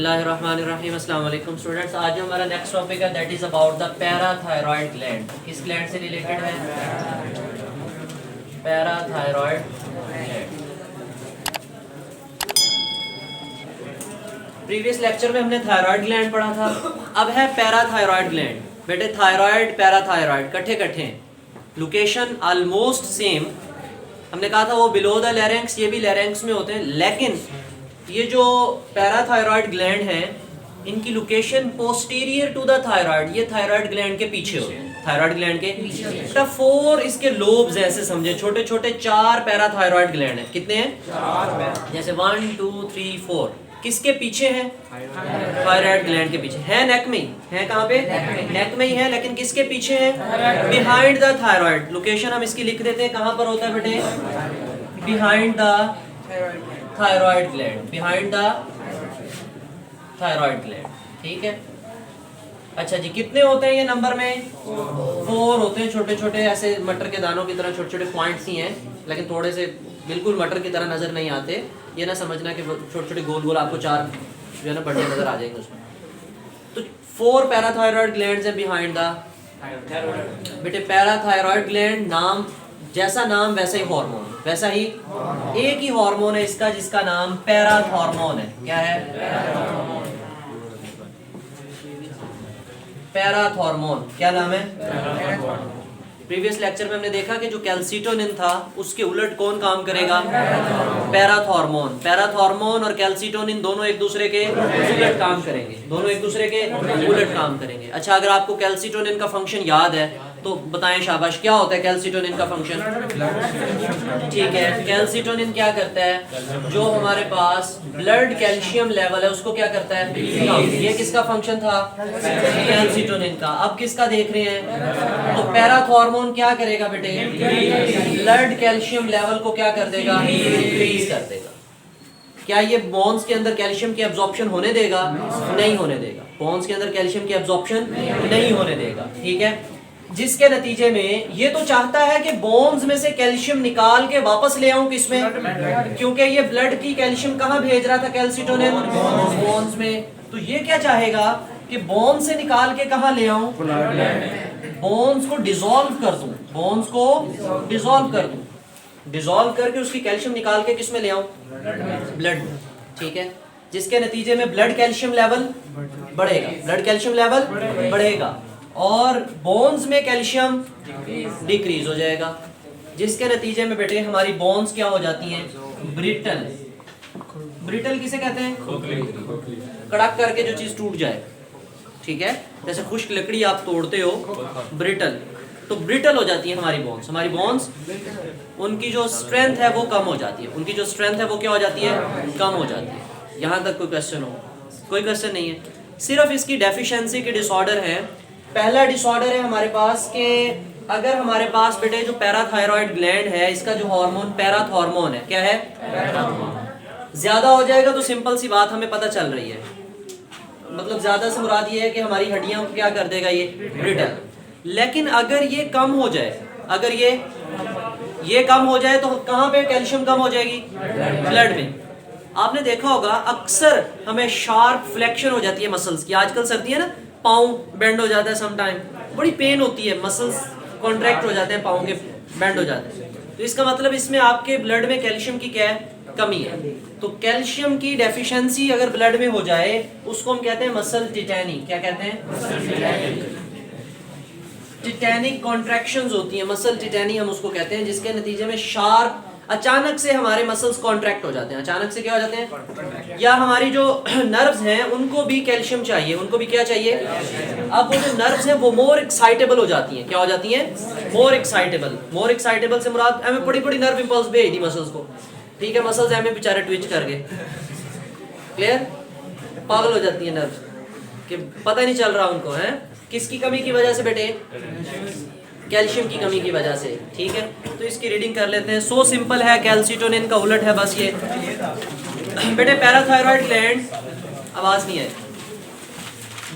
बिस्मिल्लाहिर्रहमानिर्रहीम। अस्सलाम वालेकुम स्टूडेंट्स। आज जो हमारा नेक्स्ट टॉपिक है that is about the parathyroid gland. किस ग्लैंड से रिलेटेड है? Parathyroid gland. प्रीवियस लेक्चर में हमने थायराइड ग्लैंड पढ़ा था, अब है पैराथायरॉयड ग्लैंड। बेटे थायराइड पैराथायरॉयड कट्ठे कट्ठे, लोकेशन ऑलमोस्ट सेम। हमने कहा था वो बिलो द लैरिंक्स, ये भी लैरिंक्स में होते हैं, लेकिन ये जो पैराथायरॉयड ग्लैंड है इनकी location posterior to the thyroid, ये थायराइड ग्लैंड के पीछे होते हैं। थायराइड ग्लैंड के बेटा 4 इसके लोब्स ऐसे समझे, छोटे छोटे 4 पैराथायरॉयड ग्लैंड हैं। कितने हैं? 4। जैसे 1 2 3 4 किसके पीछे है? थायराइड ग्लैंड के पीछे है। नेक में ही है। कहाँ पे? नेक में ही है, लेकिन किसके पीछे है? Behind the thyroid. लोकेशन हम इसकी लिख देते हैं, कहाँ पर होता है बेटे? Behind the thyroid gland, behind the thyroid gland. ठीक है, अच्छा जी। कितने होते हैं ये नंबर में? 4 होते हैं। छोटे छोटे ऐसे मटर के दानों की तरह छोटे छोटे पॉइंट्स ही हैं, लेकिन थोड़े से बिल्कुल मटर की तरह नजर नहीं आते। ये ना समझना कि छोटे छोटे गोल गोल आपको 4 जो है ना बड़े नजर आ जाएंगे उसमें। तो 4 पैराथायरॉयड ग्लैंड्स हैं बिहाइंड द। बेटे पैराथायरॉयड ग्लैंड नाम जैसा नाम वैसा ही हार्मोन, वैसा ही एक ही हार्मोन है इसका जिसका नाम पैराथॉर्मोन है। क्या है? पैराथॉर्मोन। क्या नाम है? प्रीवियस लेक्चर में हमने देखा कि जो कैल्सिटोनिन था उसके उलट कौन काम करेगा? पैराथॉर्मोन। पैराथॉर्मोन और कैल्सिटोनिन दोनों एक दूसरे के उलट काम करेंगे, दोनों एक दूसरे के उलट काम करेंगे। अच्छा, अगर आपको कैल्सिटोनिन का फंक्शन याद है तो बताएं शाबाश, क्या होता है कैल्सिटोनिन का फंक्शन? ठीक है, कैल्सिटोनिन क्या करता है? जो हमारे पास ब्लड कैल्शियम लेवल है उसको क्या करता है? ये किसका फंक्शन था? कैल्सिटोनिन का। अब किसका देख रहे हैं? तो पैराथॉर्मोन क्या करेगा बेटे? ब्लड कैल्शियम लेवल को क्या कर देगा? इंक्रीज कर देगा। क्या ये बोन्स के अंदर कैल्शियम की एब्जॉर्प्शन होने देगा? नहीं होने देगा। बोन्स के अंदर कैल्शियम की एब्जॉर्प्शन नहीं होने देगा। ठीक है, जिसके नतीजे में ये तो चाहता है कि बोन्स में से कैल्शियम निकाल के वापस ले आऊं किसमें? क्योंकि ये ब्लड की कैल्शियम कहां भेज रहा था कैल्सिटोनिन? बोन्स में। तो ये क्या चाहेगा कि बोन से निकाल के कहां ले आऊं? बोन्स को डिसॉल्व कर दूं, बोन्स को डिसॉल्व कर दूं, डिसॉल्व करके उसकी कैल्शियम निकाल के किसमें ले आऊं? ब्लड में। ठीक है, जिसके नतीजे में ब्लड कैल्शियम लेवल बढ़ेगा, ब्लड कैल्शियम लेवल बढ़ेगा और बोन्स में कैल्शियम डिक्रीज हो जाएगा, जिसके नतीजे में बेटे हमारी बोन्स क्या हो जाती हैं? ब्रिटल। ब्रिटल किसे कहते हैं? कड़क करके जो चीज टूट जाए। ठीक है, जैसे खुश्क लकड़ी आप तोड़ते हो, ब्रिटल। तो ब्रिटल हो जाती है हमारी बोन्स। हमारी बोन्स उनकी जो स्ट्रेंथ है वो कम हो जाती है, उनकी जो स्ट्रेंथ है वो क्या हो जाती है? कम हो जाती है। यहाँ तक कोई क्वेश्चन हो? कोई क्वेश्चन नहीं है, सिर्फ इसकी डेफिशिएंसी के डिसऑर्डर है। पहला डिसऑर्डर है हमारे पास कि अगर हमारे पास बेटे जो पैराथायरॉयड ग्लैंड है इसका जो हार्मोन पैराथॉर्मोन है, क्या है? ज्यादा हो जाएगा तो सिंपल सी बात हमें पता चल रही है, मतलब ज्यादा से मुराद ये है कि हमारी हड्डियां क्या कर देगा? ये ब्रिटल। लेकिन अगर ये कम हो जाए, अगर ये कम हो जाए तो कहां पे कैल्शियम कम हो जाएगी? ब्लड में। आपने देखा होगा अक्सर हमें शार्प फ्लेक्शन हो जाती है मसल्स की। आजकल सर्दी है ना, पाँव बेंड हो जाता है, सम टाइम बड़ी पेन होती है, मसल्स कॉन्ट्रैक्ट हो जाते हैं, पाँव के बेंड हो जाते हैं। तो इसका मतलब इसमें आपके ब्लड में कैल्शियम की क्या है? कमी है। तो कैल्शियम की डेफिशिएंसी अगर ब्लड में हो जाए उसको हम कहते हैं मसल टिटैनी। क्या कहते हैं? टिटैनिक कॉन्ट्रैक्शंस होती हैं, मसल टिटैनी हम उसको कहते हैं, जिसके नतीजे में शार्प अचानक से हमारे मसल्स कॉन्ट्रैक्ट हो जाते हैं। अचानक से क्या हो जाते हैं? या हमारी जो नर्व्स हैं उनको भी कैल्शियम चाहिए, उनको भी क्या चाहिए? अब वो जो नर्व्स हैं वो मोर एक्साइटेबल हो जाती हैं। क्या हो जाती हैं? मोर एक्साइटेबल। मोर एक्साइटेबल से मुराद हमें बड़ी बड़ी नर्व इंपल्स भेज दी मसल्स को। ठीक है, मसल्स हमें बेचारे ट्विच कर गए, क्लियर? पागल हो जाती है नर्व्स कि पता ही नहीं चल रहा उनको है किसकी कमी की वजह से बेटे? कैल्शियम की कमी की वजह से। ठीक है, तो इसकी रीडिंग कर लेते हैं। सो सिंपल है, कैल्सिटोनिन का उलट है बस ये। बेटे पैराथायरॉयड ग्लैंड, आवाज नहीं है।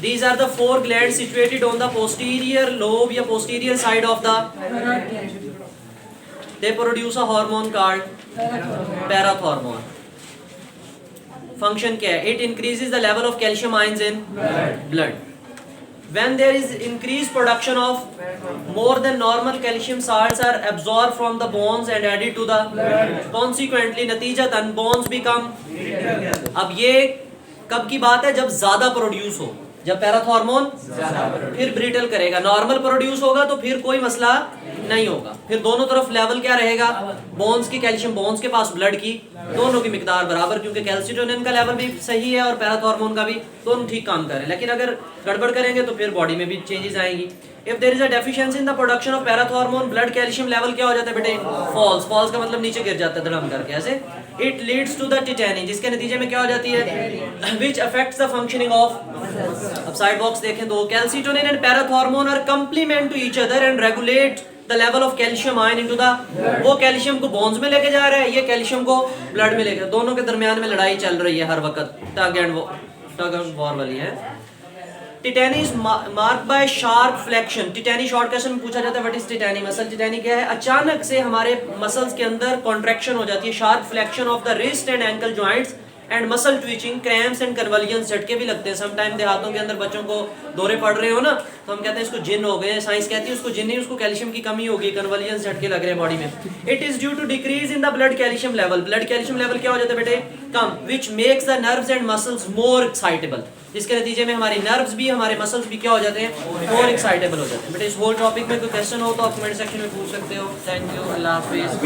These are the 4 glands situated on the posterior lobe या posterior side of the. They produce a hormone called parathormone. Function क्या है? It increases the level of calcium ions in blood. When there is increased production of more than normal calcium salts are absorbed from the bones and added to the consequently नतीजतन bones become. अब ये कब की बात है? जब ज्यादा produce हो, जब पैराथॉर्मोन फिर ब्रिटल करेगा. नॉर्मल प्रोड्यूस होगा तो फिर कोई मसला नहीं होगा. फिर दोनों तरफ लेवल क्या रहेगा? बोन्स की कैल्शियम बोन्स के पास, ब्लड की, दोनों की मिकदार बराबर, क्योंकि कैल्सिटोनिन का लेवल भी सही है और पैराथॉर्मोन का भी, दोनों ठीक काम कर रहे हैं. लेकिन अगर गड़बड़ करेंगे तो फिर बॉडी में भी चेंजेस आएंगी. If there is a deficiency in the production of parathormone, blood calcium level क्या हो जाता है बेटे? फॉल्स. फॉल्स का मतलब नीचे गिर जाता है धड़म करके ऐसे. It leads to the tetany, जिसके नतीजे में क्या हो जाती है? Which affects the functioning of. अब साइड बॉक्स देखें तो calcitonin and parathormone are complement to each other and regulate the level of calcium ion into the. वो कैल्शियम को बोन्स में लेके जा रहा है, ये कैल्शियम को ब्लड में लेके. दोनों के दरमियान में लड़ाई चल रही है हर वक्त, टग एंड वॉर वाली है. Tetany is marked by sharp flexion. Tetany short question में पूछा जाता है what is tetany. Muscle tetany क्या है? अचानक से हमारे मसल्स के अंदर कॉन्ट्रैक्शन हो जाती है. Sharp flexion of the wrist and ankle joints and muscle twitching, cramps and convulsions. झटके भी लगते हैं समटाइम. देहातों के अंदर बच्चों को दौरे पड़ रहे हो ना, तो हम कहते हैं इसको जिन हो गए. साइंस कहती है उसको जिन नहीं, उसको कैल्शियम की कमी होगी, कन्वल्जन्स, झटके लग रहे हैं बॉडी में. It is due to decrease in the blood calcium level. Blood calcium level क्या हो जाता है बेटे? कम. Which makes the nerves and muscles more excitable. जिसके नतीजे में हमारी नर्व्स भी, हमारे मसल्स भी क्या हो जाते हैं? मोर एक्साइटेबल हो जाते हैं. बेटे इस होल टॉपिक में कोई क्वेश्चन हो तो आप कमेंट सेक्शन में पूछ सकते हो. Thank you. Allah Hafiz.